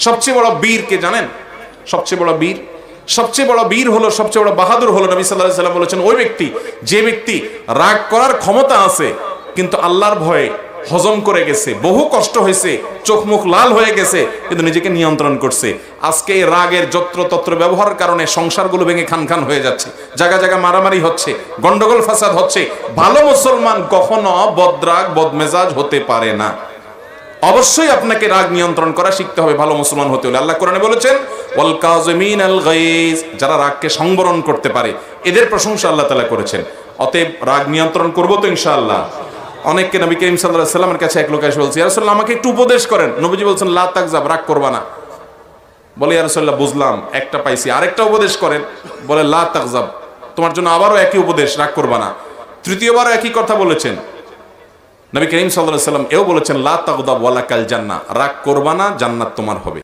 সবচেয়ে বড় বীর কে জানেন? সবচেয়ে বড় বীর হলো, সবচেয়ে বড় বাহাদুর হলো, নবী সাল্লাল্লাহু আলাইহি ওয়াসাল্লাম বলেছেন, ওই ব্যক্তি, যে ব্যক্তি রাগ করার ক্ষমতা আছে কিন্তু আল্লাহর ভয়ে হজম করে গেছে, বহু কষ্ট হয়েছে, চোখ মুখ লাল হয়ে গেছে, কিন্তু নিজেকে নিয়ন্ত্রণ করছে। আজকে এই রাগের যত্রতত্র ব্যবহারের কারণে সংসারগুলো ভেঙে খান খান হয়ে যাচ্ছে, জায়গা জায়গা মারামারি হচ্ছে, গন্ডগোল ফাসাদ হচ্ছে। ভালো মুসলমান কখনো বদরাগ বদমেজাজ হতে পারে না। অবশ্যই আপনাকে রাগ নিয়ন্ত্রণ করা শিখতে হবে ভালো মুসলমান হতে হলে। আল্লাহ কোরআনে বলেছেন, ওয়াল কাযিমিনাল গায়জ, যারা রাগকে সংবরণ করতে পারে, এদের প্রশংসা আল্লাহ তাআলা করেছেন। অতএব রাগ নিয়ন্ত্রণ করব তো ইনশাআল্লাহ। অনেককে নবী করিম সাল্লাল্লাহু আলাইহি ওয়াসাল্লামের কাছে এক লোক এসে বলছে, ইয়া রাসূলুল্লাহ আমাকে একটু উপদেশ করেন। নবীজি বলছেন, লা তাগজাব, রাগ করবা না। বলে, ইয়া রাসূলুল্লাহ বুঝলাম, একটা পাইছি, আরেকটা উপদেশ করেন। বলে, লা তাগজাব, তোমার জন্য আবারও একই উপদেশ, রাগ করবা না। তৃতীয়বারও একই কথা বলেছেন। নবী করিম সাল্লাল্লাহু আলাইহি ওয়াসাল্লাম এও বলেছেন, লা তাগদাব ওয়ালাকাল জান্নাহ, রাগ করবা না, জান্নাত তোমার হবে।